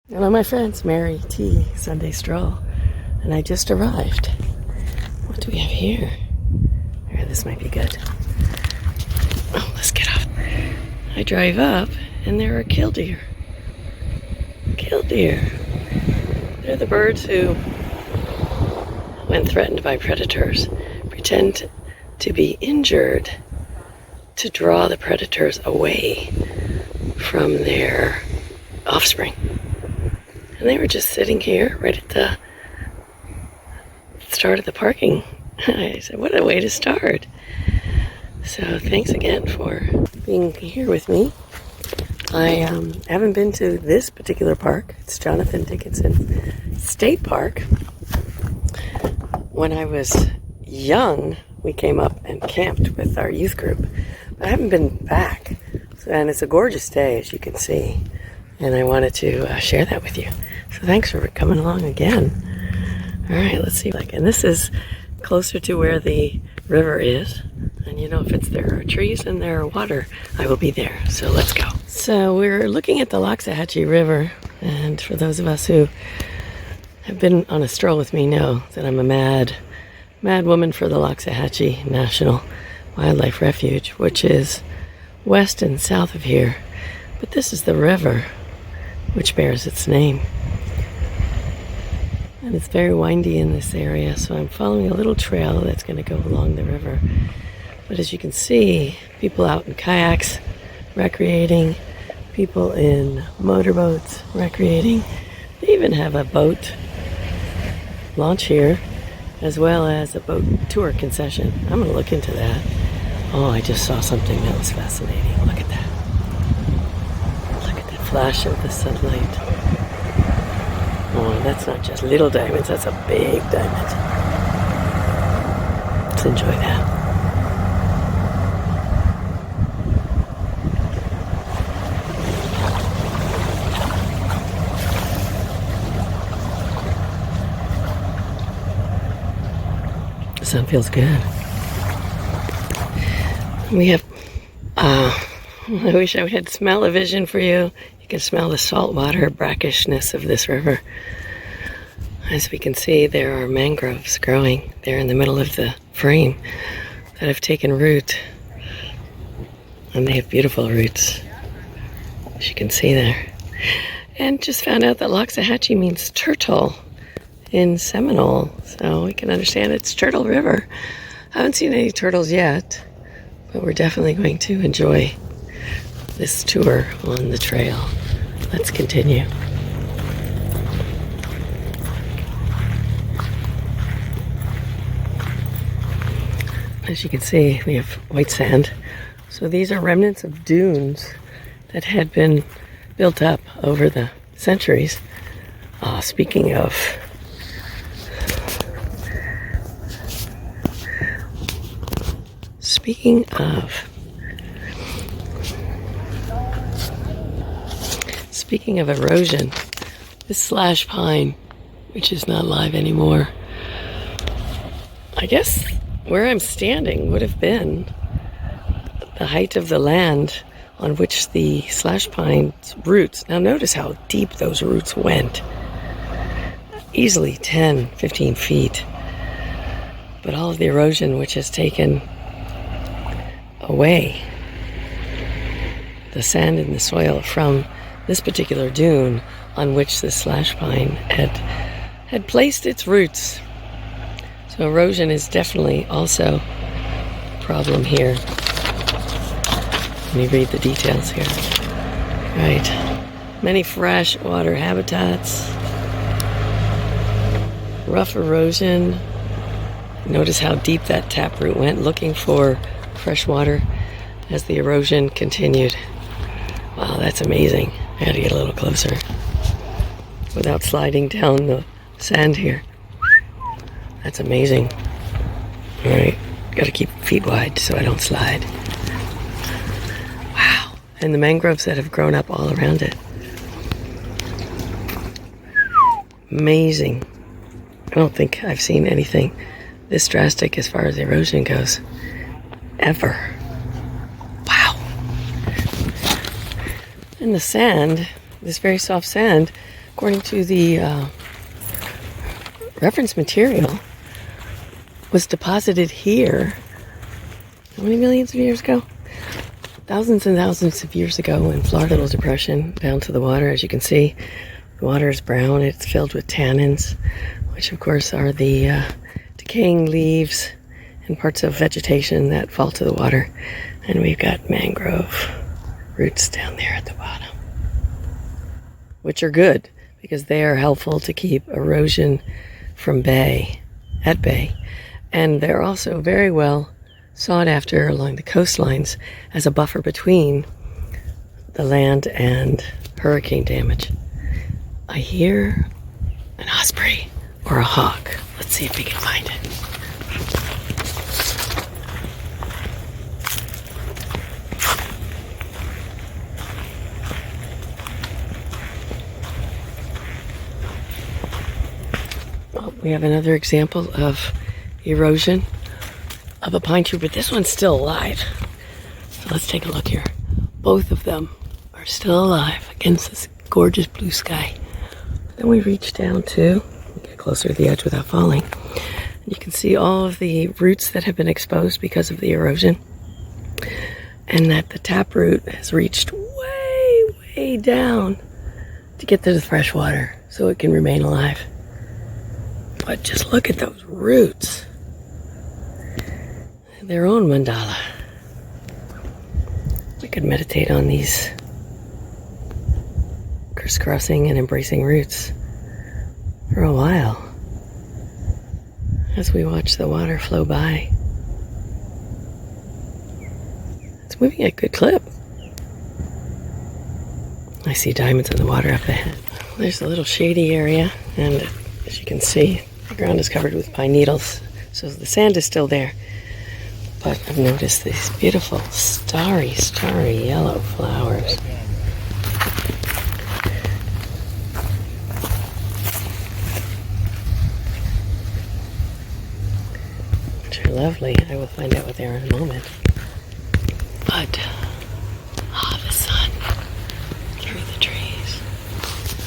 Hello my friends, Mary T. Sunday Stroll, and I just arrived. What do we have here? Here, this might be good. Oh, let's get off. I drive up and there are killdeer. Killdeer. They're the birds who, when threatened by predators, pretend to be injured to draw the predators away from their offspring. And they were just sitting here right at the start of the parking. I said, what a way to start. So thanks again for being here with me. I haven't been to this particular park. It's Jonathan Dickenson State Park. When I was young, we came up and camped with our youth group. But I haven't been back. And it's a gorgeous day, as you can see. And I wanted to share that with you. So thanks for coming along again. All right, let's see. And this is closer to where the river is. And you know, if there are trees and there are water, I will be there. So let's go. So we're looking at the Loxahatchee River. And for those of us who have been on a stroll with me know that I'm a mad woman for the Loxahatchee National Wildlife Refuge, which is west and south of here. But this is the river which bears its name. And it's very windy in this area, so I'm following a little trail that's going to go along the river. But as you can see, people out in kayaks recreating, people in motorboats recreating. They even have a boat launch here, as well as a boat tour concession. I'm going to look into that. Oh, I just saw something that was fascinating. Look at that. Flash of the sunlight. Oh, that's not just little diamonds, that's a big diamond. Let's enjoy that. The sun feels good. We have, I wish I had smell-o-vision for you. You can smell the saltwater brackishness of this river. As we can see, there are mangroves growing there in the middle of the frame that have taken root. And they have beautiful roots, as you can see there. And just found out that Loxahatchee means turtle in Seminole. So we can understand it's Turtle River. I haven't seen any turtles yet, but we're definitely going to enjoy this tour on the trail. Let's continue. As you can see, we have white sand. So these are remnants of dunes that had been built up over the centuries. Speaking of erosion, this slash pine, which is not live anymore, I guess where I'm standing would have been the height of the land on which the slash pine's roots. Now notice how deep those roots went. Easily 10, 15 feet. But all of the erosion which has taken away the sand in the soil from this particular dune on which the slash pine had placed its roots. So erosion is definitely also a problem here. Let me read the details here. Right. Many freshwater habitats. Rough erosion. Notice how deep that taproot went looking for fresh water as the erosion continued. Wow, that's amazing. I had to get a little closer without sliding down the sand here. That's amazing. All right, gotta keep feet wide so I don't slide. Wow, and the mangroves that have grown up all around it. Amazing. I don't think I've seen anything this drastic as far as erosion goes ever. Wow. And the sand, this very soft sand, according to the reference material, was deposited here how many millions of years ago? Thousands and thousands of years ago in Florida Depression, down to the water. As you can see, the water is brown. It's filled with tannins, which of course are the decaying leaves and parts of vegetation that fall to the water. And we've got mangrove roots down there at the bottom, which are good because they are helpful to keep erosion from at bay. And they're also very well sought after along the coastlines as a buffer between the land and hurricane damage. I hear an osprey or a hawk. Let's see if we can find it. Oh, we have another example of erosion of a pine tree, but this one's still alive. So let's take a look here. Both of them are still alive against this gorgeous blue sky. Then we reach down to, get closer to the edge without falling. And you can see all of the roots that have been exposed because of the erosion. And that the taproot has reached way, way down to get to the fresh water so it can remain alive. But just look at those roots. Their own mandala. I could meditate on these crisscrossing and embracing roots for a while as we watch the water flow by. It's moving at a good clip. I see diamonds in the water up ahead. There's a little shady area, and as you can see, the ground is covered with pine needles, so the sand is still there. But I've noticed these beautiful starry yellow flowers. Which are lovely. I will find out what they are in a moment. But, the sun through the trees.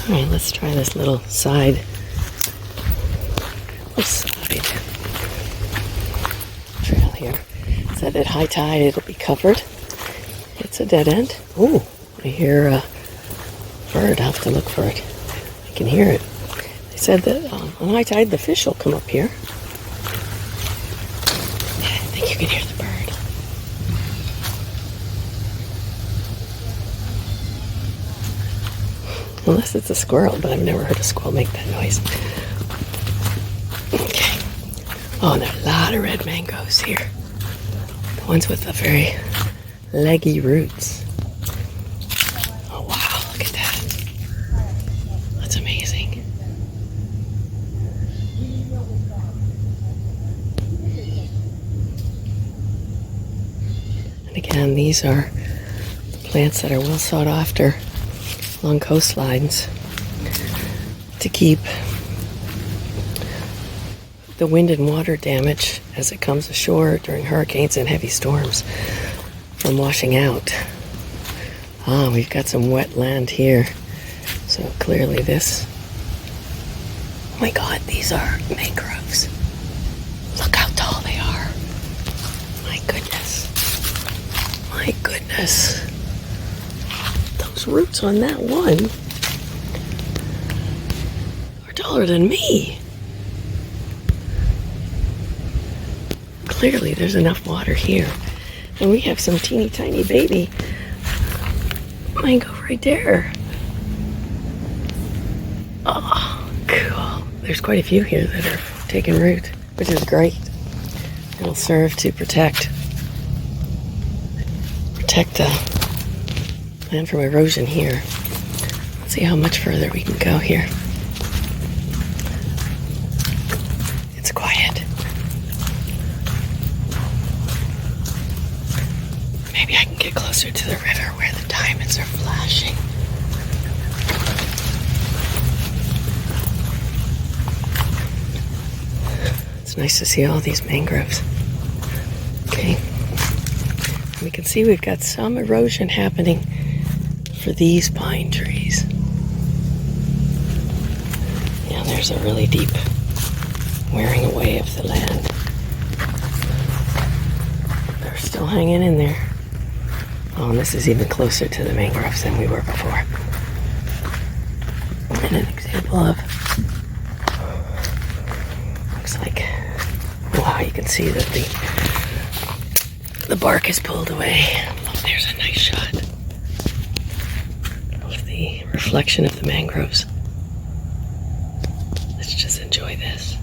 Alright, let's try this little side trail here. Said at high tide it'll be covered. It's a dead end. Oh, I hear a bird. I'll have to look for it. I can hear it. They said that on high tide the fish will come up here. I think you can hear the bird. Unless it's a squirrel, but I've never heard a squirrel make that noise. Okay. Oh, and there are a lot of red mangoes here. Ones with the very leggy roots. Oh wow, look at that. That's amazing. And again, these are plants that are well sought after along coastlines to keep the wind and water damage as it comes ashore during hurricanes and heavy storms from washing out. We've got some wet land here. So clearly this... Oh my God, these are mangroves. Look how tall they are. My goodness. My goodness. Those roots on that one are taller than me. Clearly there's enough water here. And we have some teeny tiny baby mango right there. Oh, cool. There's quite a few here that are taking root, which is great. It'll serve to protect the land from erosion here. Let's see how much further we can go here. It's quiet. Maybe I can get closer to the river where the diamonds are flashing. It's nice to see all these mangroves. Okay. We can see we've got some erosion happening for these pine trees. there's a really deep wearing away of the land. They're still hanging in there. Oh, and this is even closer to the mangroves than we were before. And an example of, looks like, wow, you can see that the bark is pulled away. Oh, there's a nice shot of the reflection of the mangroves. Let's just enjoy this.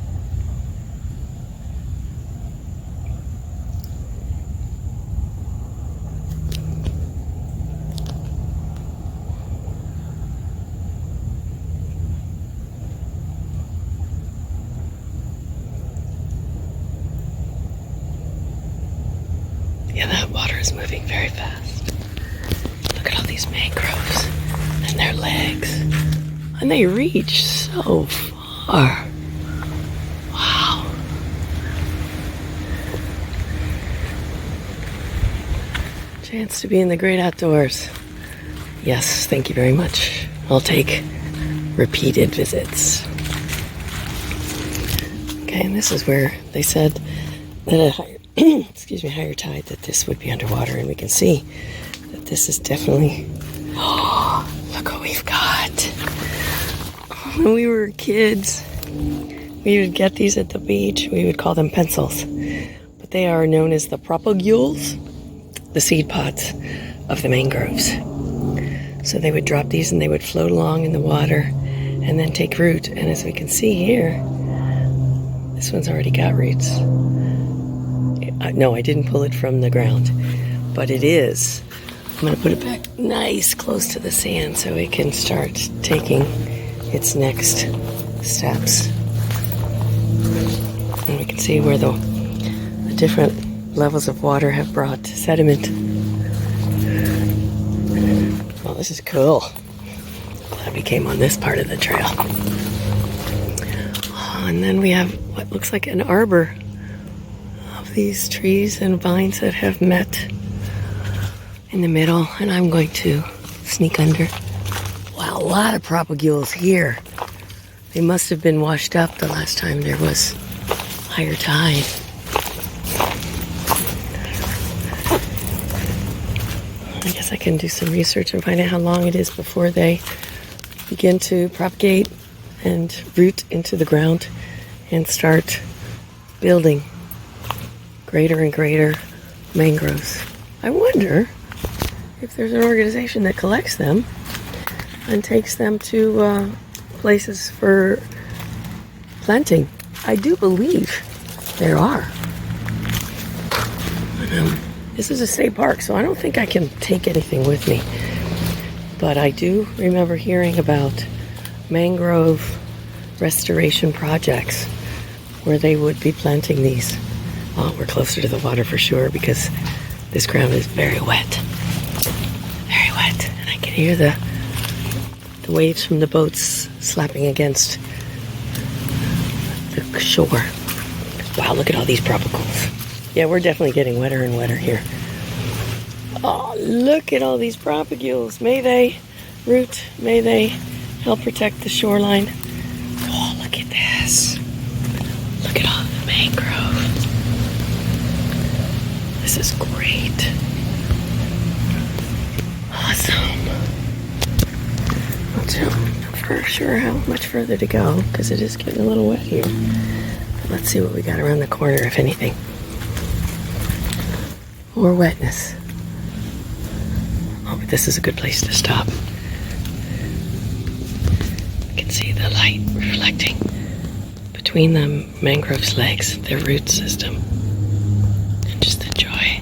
Yeah, that water is moving very fast. Look at all these mangroves and their legs. And they reach so far. Wow. Chance to be in the great outdoors. Yes, thank you very much. I'll take repeated visits. Okay, and this is where they said that at higher tide that this would be underwater, and we can see that this is definitely, oh, look what we've got. When we were kids, we would get these at the beach. We would call them pencils, but they are known as the propagules, the seed pods of the mangroves. So they would drop these and they would float along in the water and then take root. And as we can see here, this one's already got roots. No, I didn't pull it from the ground, but it is. I'm going to put it back nice close to the sand so it can start taking its next steps. And we can see where the different levels of water have brought sediment. Well, this is cool. Glad we came on this part of the trail. Oh, and then we have what looks like an arbor of these trees and vines that have met in the middle, and I'm going to sneak under. Wow, a lot of propagules here. They must have been washed up the last time there was higher tide. I guess I can do some research and find out how long it is before they begin to propagate and root into the ground and start building greater and greater mangroves. I wonder if there's an organization that collects them and takes them to places for planting. I do believe there are. This is a state park, so I don't think I can take anything with me. But I do remember hearing about mangrove restoration projects where they would be planting these. Well, we're closer to the water for sure because this ground is very wet. Very wet. And I can hear the waves from the boats slapping against the shore. Wow, look at all these propagles. Yeah, we're definitely getting wetter and wetter here. Oh, look at all these propagules. May they root, may they help protect the shoreline. Oh, look at this. Look at all the mangrove. This is great. Awesome. Not for sure how much further to go because it is getting a little wet here. But let's see what we got around the corner, if anything. More wetness. Oh, but this is a good place to stop. You can see the light reflecting between the mangrove's legs, their root system. And just enjoy.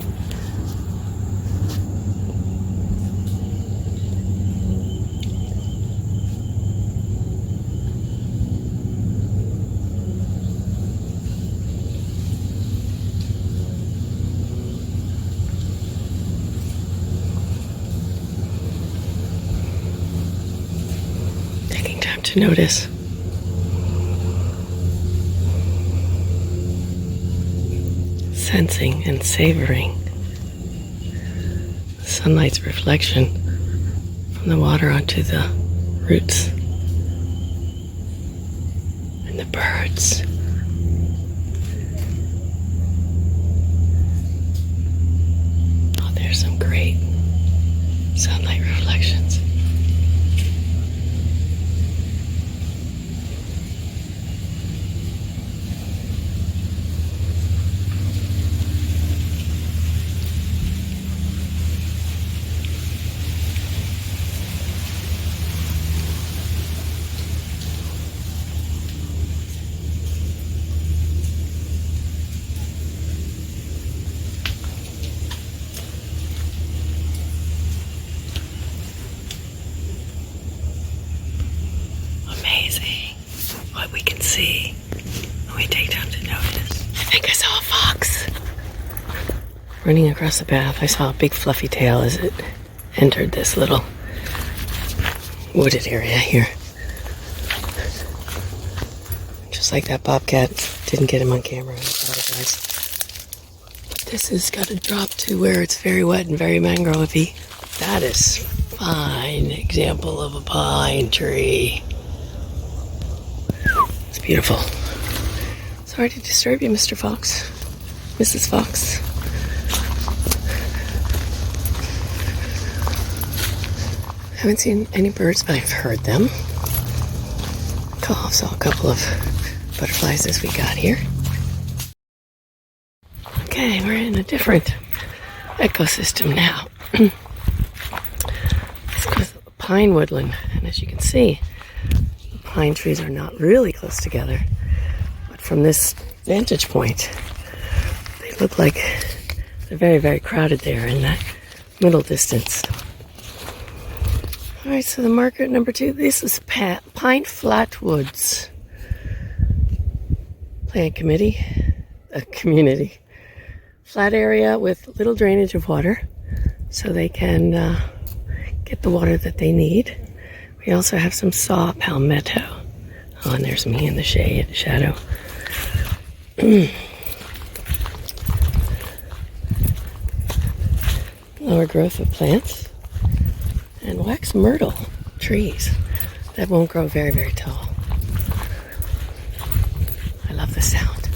To notice. Sensing and savoring the sunlight's reflection from the water onto the roots. birds. Oh, there's some great sunlight reflections. Amazing what we can see when we take time to notice. I think I saw a fox running across the path. I saw a big fluffy tail as it entered this little wooded area here. Just like that bobcat, didn't get him on camera, I apologize. This has got to drop to where it's very wet and very mangrove-y. That is a fine example of a pine tree. It's beautiful. Sorry to disturb you, Mr. Fox. Mrs. Fox. I haven't seen any birds, but I've heard them. Saw a couple of butterflies as we got here. Okay, we're in a different ecosystem now. It's a pine woodland, and as you can see, the pine trees are not really close together, but from this vantage point, they look like they're very, very crowded there in that middle distance. All right, so the marker number 2, this is Pine Flatwoods Plant Community. Flat area with little drainage of water, so they can get the water that they need. We also have some saw palmetto. Oh, and there's me in the shadow. Lower growth of plants. And wax myrtle trees that won't grow very, very tall. I love the sound.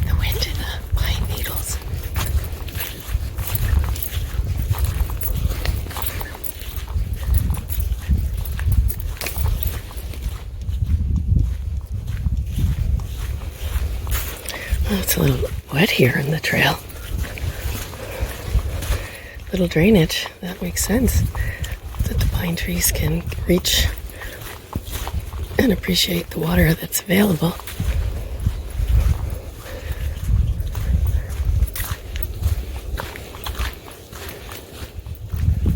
The wind in the pine needles. Oh, it's a little wet here in the trail. Little drainage, that makes sense. That the pine trees can reach and appreciate the water that's available.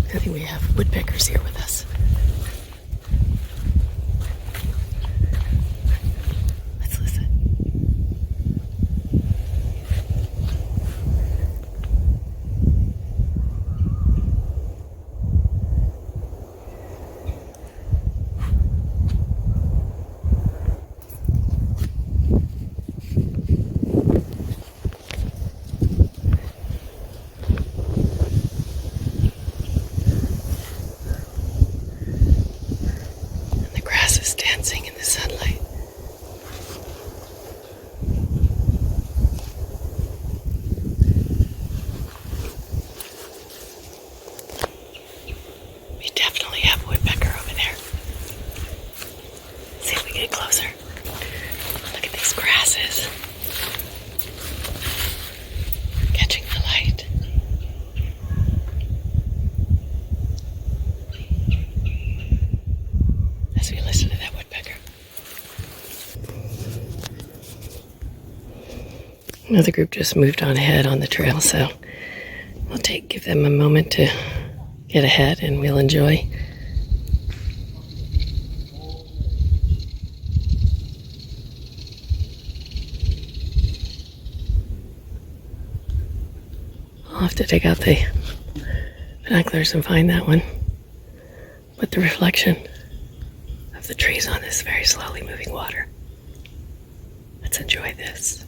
I think we have woodpeckers here with us. Let's listen. Dancing in the sunlight. We definitely have woodpecker over there. See if we get closer. Look at these grasses. Catching the light. As we listen to that woodpecker. Another group just moved on ahead on the trail, so we'll give them a moment to get ahead and we'll enjoy. I'll have to take out the binoculars and find that one. But the reflection of the trees on this very slowly moving water. Let's enjoy this.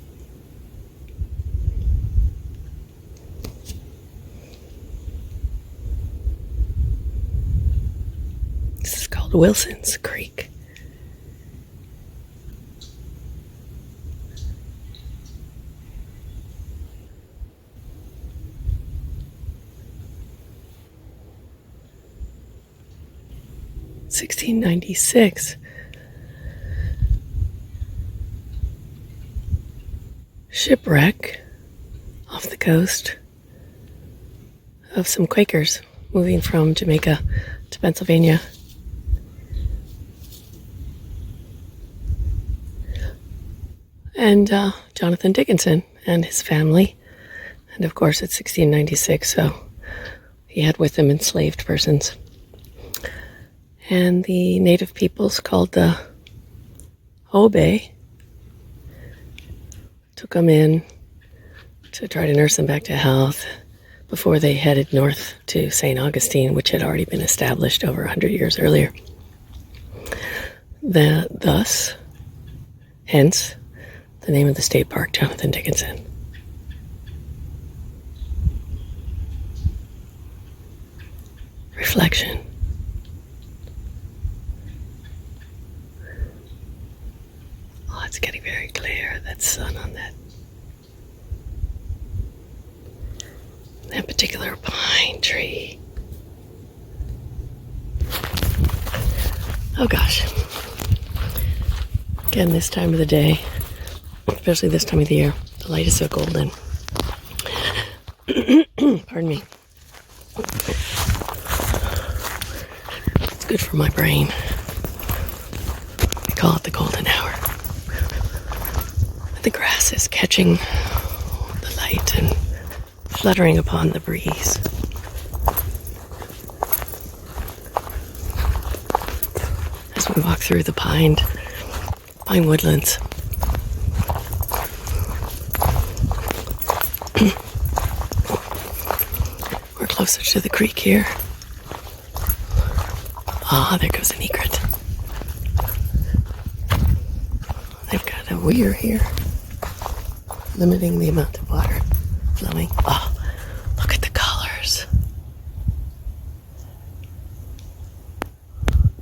This is called Wilson's Creek. 1696. Shipwreck off the coast of some Quakers moving from Jamaica to Pennsylvania. And Jonathan Dickenson and his family. And of course it's 1696, so he had with him enslaved persons. And the native peoples called the Hobe took them in to try to nurse them back to health before they headed north to St. Augustine, which had already been established over 100 years earlier. Hence, the name of the state park, Jonathan Dickenson. Reflection. Oh, it's getting very clear, that sun on that particular pine tree. Oh gosh. Again, this time of the day, especially this time of the year, the light is so golden. Pardon me. It's good for my brain. We call it the golden hour. The grass is catching the light and fluttering upon the breeze. As we walk through the pine woodlands. We're closer to the creek here. Ah, there goes an egret. They've got a weir here, limiting the amount of water flowing. Oh, look at the colors.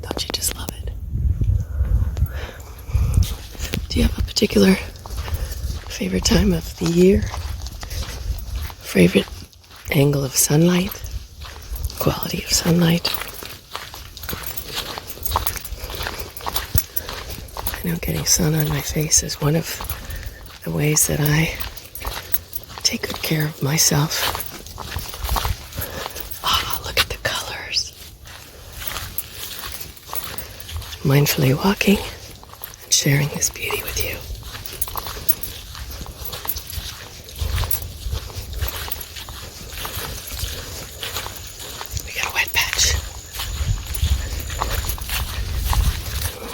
Don't you just love it? Do you have a particular favorite time of the year? Favorite angle of sunlight? Quality of sunlight? I know getting sun on my face is one of the ways that I take good care of myself. Ah, look at the colors. Mindfully walking and sharing this beauty with you. We got a wet patch.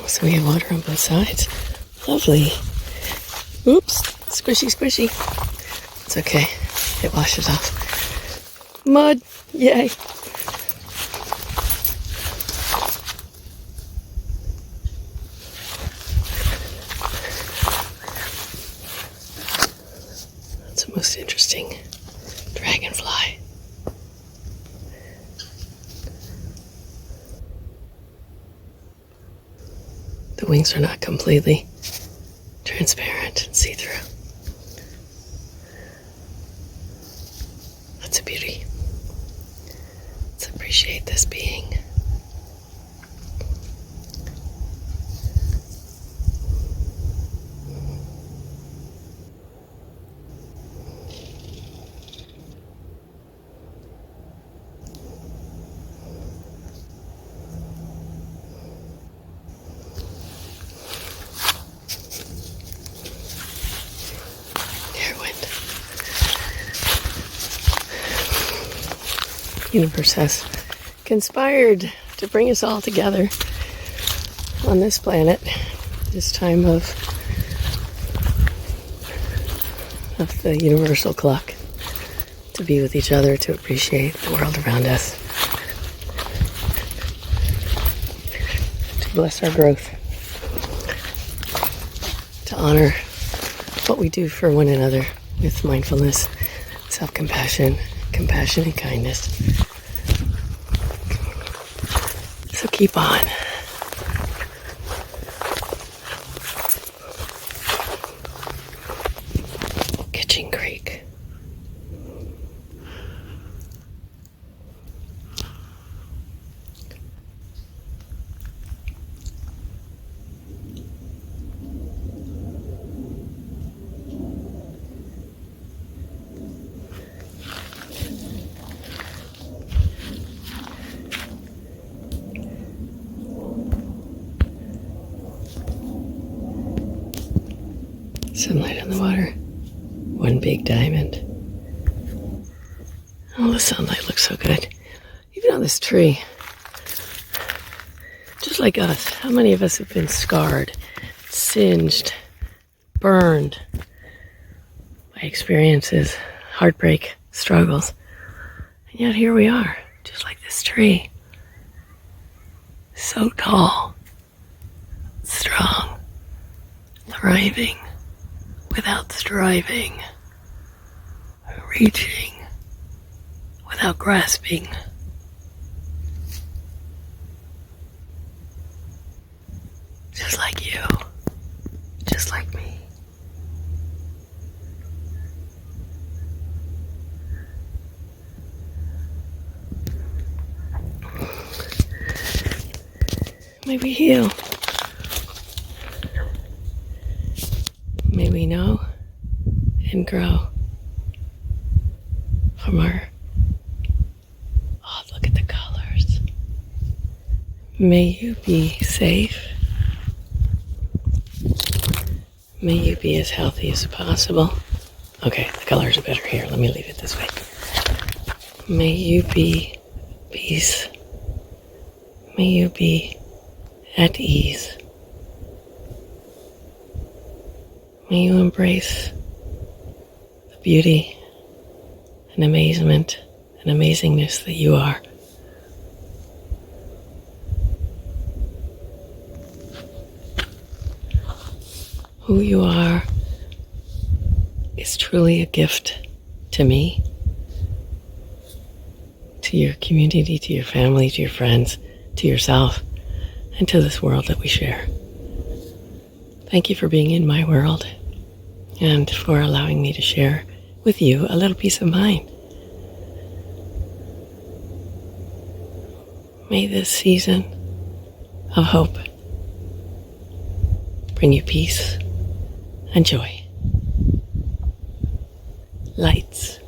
So we have water on both sides. Lovely. Oops, squishy, squishy. It's okay, it washes off. Mud, yay. That's the most interesting dragonfly. The wings are not completely transparent and see-through. That's a beauty. Let's appreciate this being. The universe has conspired to bring us all together on this planet, this time of the universal clock, to be with each other, to appreciate the world around us, to bless our growth, to honor what we do for one another with mindfulness, self-compassion, compassion and kindness. So keep on. Kitchen Creek. Sunlight on the water. One big diamond. Oh, the sunlight looks so good. Even on this tree. Just like us, how many of us have been scarred, singed, burned by experiences, heartbreak, struggles. And yet here we are, just like this tree. So tall, strong, thriving, without striving, reaching, without grasping. Just like you, just like me. May we heal. May we know and grow from our, oh, look at the colors. May you be safe. May you be as healthy as possible. Okay, the colors are better here. Let me leave it this way. May you be peace. May you be at ease. May you embrace the beauty and amazement and amazingness that you are. Who you are is truly a gift to me, to your community, to your family, to your friends, to yourself, and to this world that we share. Thank you for being in my world and for allowing me to share with you a little piece of mine. May this season of hope bring you peace and joy, lights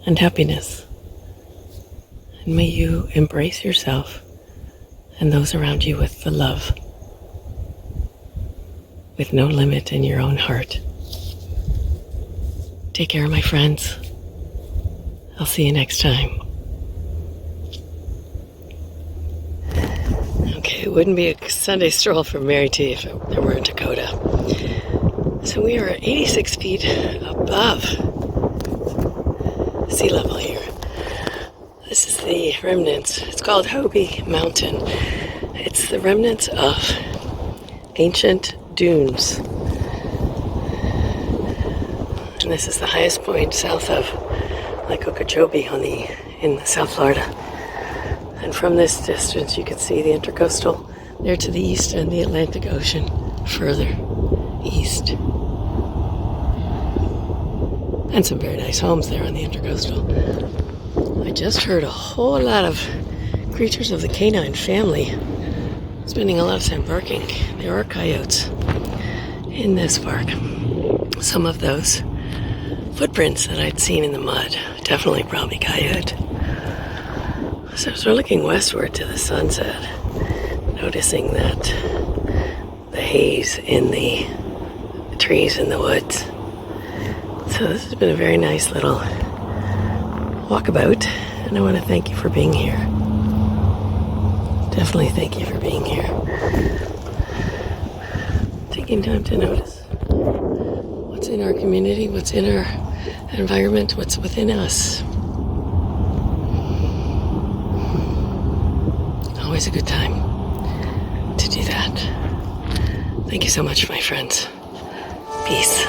and happiness. And may you embrace yourself and those around you with the love, with no limit in your own heart. Take care, my friends. I'll see you next time. Okay, it wouldn't be a Sunday stroll from Mary T if it were in Dakota. So we are 86 feet above sea level here. This is the remnants. It's called Hobie Mountain. It's the remnants of ancient dunes. And this is the highest point south of Lake Okeechobee in South Florida. And from this distance you can see the Intercoastal there to the east and the Atlantic Ocean further east. And some very nice homes there on the Intercoastal. I just heard a whole lot of creatures of the canine family spending a lot of time barking. There are coyotes in this park. Some of those footprints that I'd seen in the mud, definitely probably coyote. So as we're looking westward to the sunset, noticing that the haze in the trees in the woods. So this has been a very nice little walkabout, and I want to thank you for being here. Definitely thank you for being here. Taking time to notice what's in our community, what's in our environment, what's within us. Always a good time to do that. Thank you so much, my friends. Peace.